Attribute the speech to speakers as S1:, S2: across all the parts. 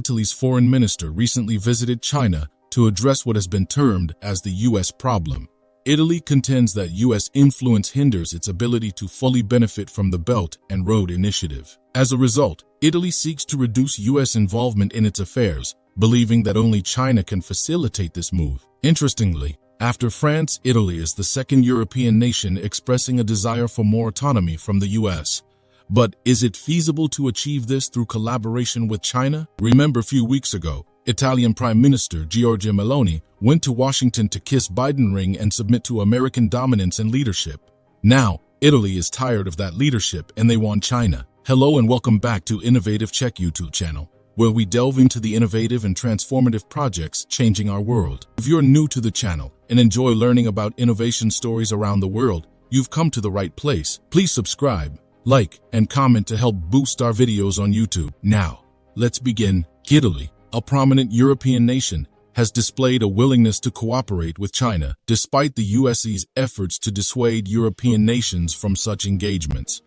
S1: Italy's foreign minister recently visited China to address what has been termed as the U.S. problem. Italy contends that U.S. influence hinders its ability to fully benefit from the Belt and Road Initiative. As a result, Italy seeks to reduce U.S. involvement in its affairs, believing that only China can facilitate this move. Interestingly, after France, Italy is the second European nation expressing a desire for more autonomy from the U.S. But is it feasible to achieve this through collaboration with China? Remember a few weeks ago, Italian Prime Minister Giorgia Meloni went to Washington to kiss Biden's ring and submit to American dominance and leadership. Now, Italy is tired of that leadership and they want China. Hello and welcome back to Innovative Check YouTube channel, where we delve into the innovative and transformative projects changing our world. If you're new to the channel and enjoy learning about innovation stories around the world, you've come to the right place. Please subscribe, like, and comment to help boost our videos on YouTube. Now, let's begin. Italy, a prominent European nation, has displayed a willingness to cooperate with China, despite the US's efforts to dissuade European nations from such engagements.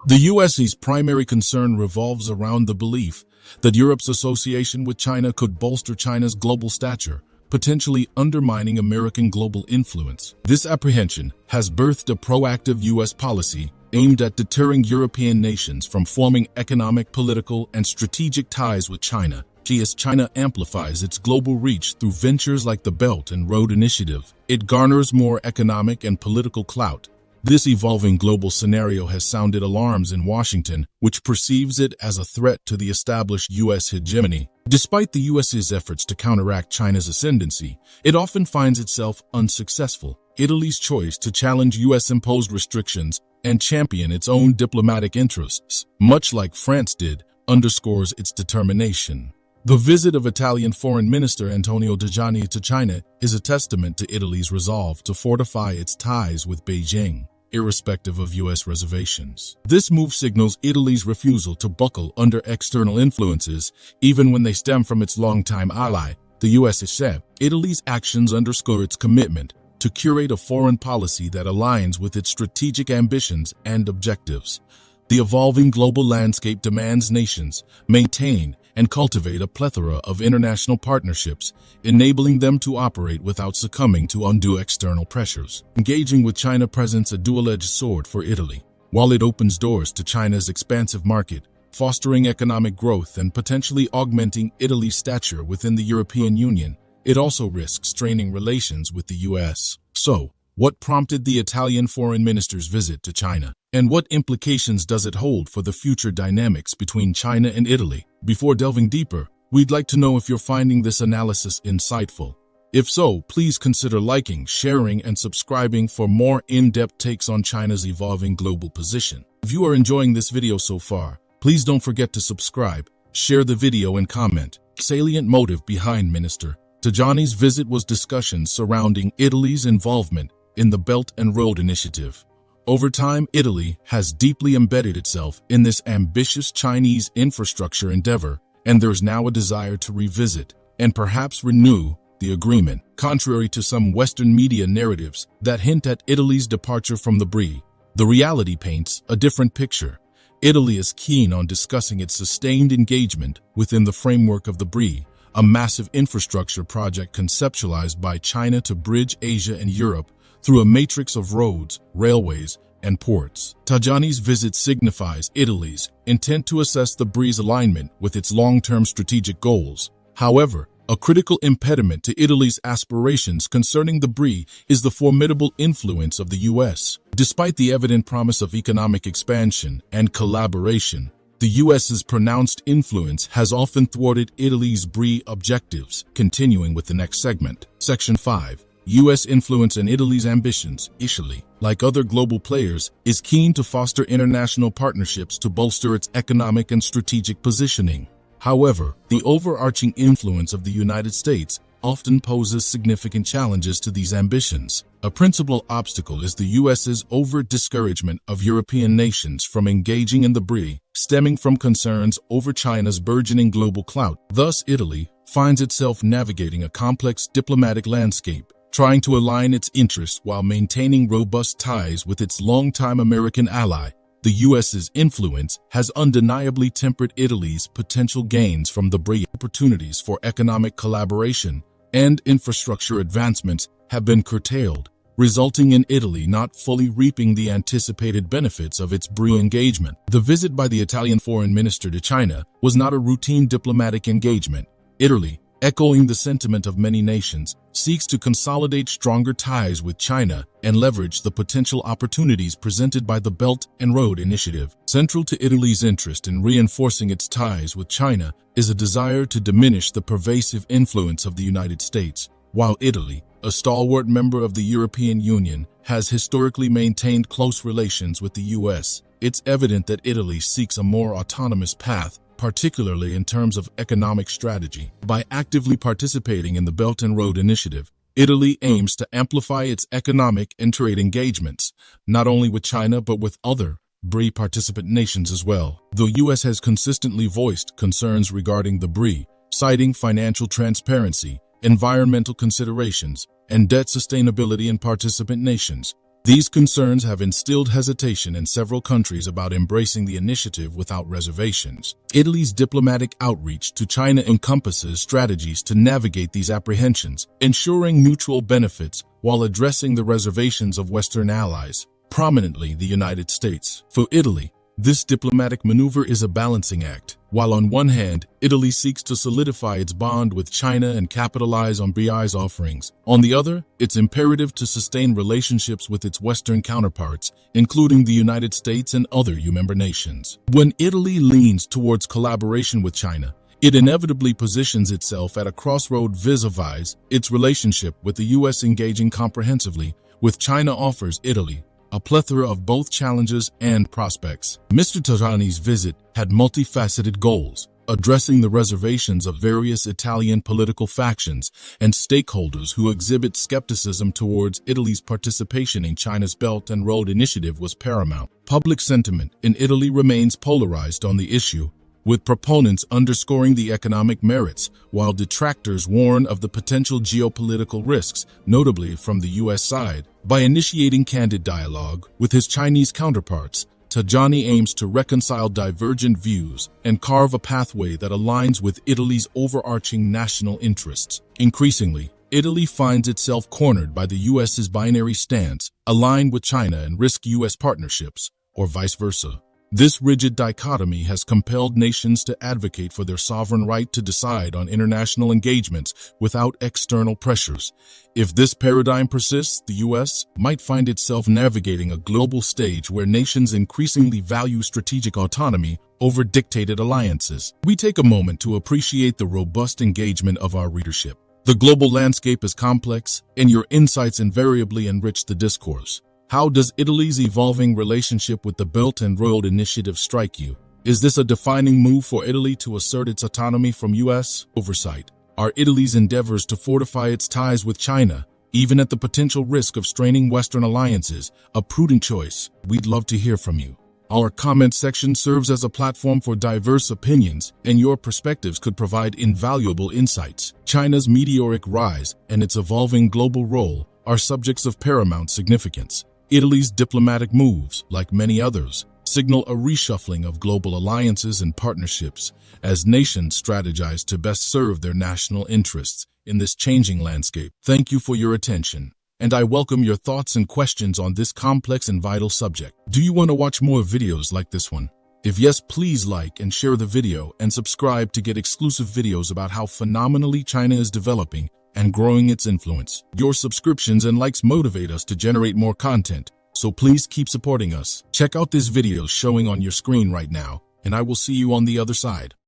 S1: The US's primary concern revolves around the belief that Europe's association with China could bolster China's global stature, potentially undermining American global influence. This apprehension has birthed a proactive U.S. policy aimed at deterring European nations from forming economic, political, and strategic ties with China. As China amplifies its global reach through ventures like the Belt and Road Initiative, it garners more economic and political clout. This evolving global scenario has sounded alarms in Washington, which perceives it as a threat to the established U.S. hegemony. Despite the U.S.'s efforts to counteract China's ascendancy, it often finds itself unsuccessful. Italy's choice to challenge U.S.-imposed restrictions and champion its own diplomatic interests, much like France did, underscores its determination. The visit of Italian Foreign Minister Antonio Tajani to China is a testament to Italy's resolve to fortify its ties with Beijing, irrespective of U.S. reservations. This move signals Italy's refusal to buckle under external influences, even when they stem from its longtime ally, the U.S. Italy's actions underscore its commitment to curate a foreign policy that aligns with its strategic ambitions and objectives. The evolving global landscape demands nations maintain and cultivate a plethora of international partnerships, enabling them to operate without succumbing to undue external pressures. Engaging with China presents a dual-edged sword for Italy. While it opens doors to China's expansive market, fostering economic growth and potentially augmenting Italy's stature within the European Union, it also risks straining relations with the U.S. So, what prompted the Italian foreign minister's visit to China? And what implications does it hold for the future dynamics between China and Italy? Before delving deeper, we'd like to know if you're finding this analysis insightful. If so, please consider liking, sharing, and subscribing for more in-depth takes on China's evolving global position. If you are enjoying this video so far, please don't forget to subscribe, share the video, and comment. Salient motive behind Minister Tajani's visit was discussions surrounding Italy's involvement in the Belt and Road Initiative. Over time, Italy has deeply embedded itself in this ambitious Chinese infrastructure endeavor, and there is now a desire to revisit and perhaps renew the agreement. Contrary to some Western media narratives that hint at Italy's departure from the BRI, the reality paints a different picture. Italy is keen on discussing its sustained engagement within the framework of the BRI, a massive infrastructure project conceptualized by China to bridge Asia and Europe through a matrix of roads, railways, and ports. Tajani's visit signifies Italy's intent to assess the BRI's alignment with its long-term strategic goals. However, a critical impediment to Italy's aspirations concerning the BRI is the formidable influence of the U.S. Despite the evident promise of economic expansion and collaboration, the U.S.'s pronounced influence has often thwarted Italy's BRI objectives. Continuing with the next segment. Section 5. U.S. influence and Italy's ambitions. Italy, like other global players, is keen to foster international partnerships to bolster its economic and strategic positioning. However, the overarching influence of the United States often poses significant challenges to these ambitions. A principal obstacle is the U.S.'s overt discouragement of European nations from engaging in the BRI, stemming from concerns over China's burgeoning global clout. Thus, Italy finds itself navigating a complex diplomatic landscape, trying to align its interests while maintaining robust ties with its longtime American ally, the US's influence has undeniably tempered Italy's potential gains from the BRICS. Opportunities for economic collaboration and infrastructure advancements have been curtailed, resulting in Italy not fully reaping the anticipated benefits of its BRICS engagement. The visit by the Italian foreign minister to China was not a routine diplomatic engagement. Italy, echoing the sentiment of many nations, seeks to consolidate stronger ties with China and leverage the potential opportunities presented by the Belt and Road Initiative. Central to Italy's interest in reinforcing its ties with China is a desire to diminish the pervasive influence of the United States. While Italy, a stalwart member of the European Union, has historically maintained close relations with the U.S., it's evident that Italy seeks a more autonomous path, particularly in terms of economic strategy. By actively participating in the Belt and Road Initiative, Italy aims to amplify its economic and trade engagements, not only with China but with other BRICS participant nations as well. The U.S. has consistently voiced concerns regarding the BRICS, citing financial transparency, environmental considerations, and debt sustainability in participant nations. These concerns have instilled hesitation in several countries about embracing the initiative without reservations. Italy's diplomatic outreach to China encompasses strategies to navigate these apprehensions, ensuring mutual benefits while addressing the reservations of Western allies, prominently the United States. For Italy, this diplomatic maneuver is a balancing act. While on one hand, Italy seeks to solidify its bond with China and capitalize on BRICS offerings, on the other, it's imperative to sustain relationships with its Western counterparts, including the United States and other EU member nations. When Italy leans towards collaboration with China, it inevitably positions itself at a crossroad vis-a-vis its relationship with the U.S. engaging comprehensively with China offers Italy a plethora of both challenges and prospects. Mr. Tajani's visit had multifaceted goals, addressing the reservations of various Italian political factions and stakeholders who exhibit skepticism towards Italy's participation in China's Belt and Road Initiative was paramount. Public sentiment in Italy remains polarized on the issue, with proponents underscoring the economic merits, while detractors warn of the potential geopolitical risks, notably from the U.S. side. By initiating candid dialogue with his Chinese counterparts, Tajani aims to reconcile divergent views and carve a pathway that aligns with Italy's overarching national interests. Increasingly, Italy finds itself cornered by the U.S.'s binary stance, align with China and risk U.S. partnerships, or vice versa. This rigid dichotomy has compelled nations to advocate for their sovereign right to decide on international engagements without external pressures. If this paradigm persists, the U.S. might find itself navigating a global stage where nations increasingly value strategic autonomy over dictated alliances. We take a moment to appreciate the robust engagement of our readership. The global landscape is complex, and your insights invariably enrich the discourse. How does Italy's evolving relationship with the Belt and Road Initiative strike you? Is this a defining move for Italy to assert its autonomy from U.S. oversight? Are Italy's endeavors to fortify its ties with China, even at the potential risk of straining Western alliances, a prudent choice? We'd love to hear from you. Our comment section serves as a platform for diverse opinions, and your perspectives could provide invaluable insights. China's meteoric rise and its evolving global role are subjects of paramount significance. Italy's diplomatic moves, like many others, signal a reshuffling of global alliances and partnerships as nations strategize to best serve their national interests in this changing landscape. Thank you for your attention, and I welcome your thoughts and questions on this complex and vital subject. Do you want to watch more videos like this one? If yes, please like and share the video and subscribe to get exclusive videos about how phenomenally China is developing and growing its influence. Your subscriptions and likes motivate us to generate more content, so please keep supporting us. Check out this video showing on your screen right now, and I will see you on the other side.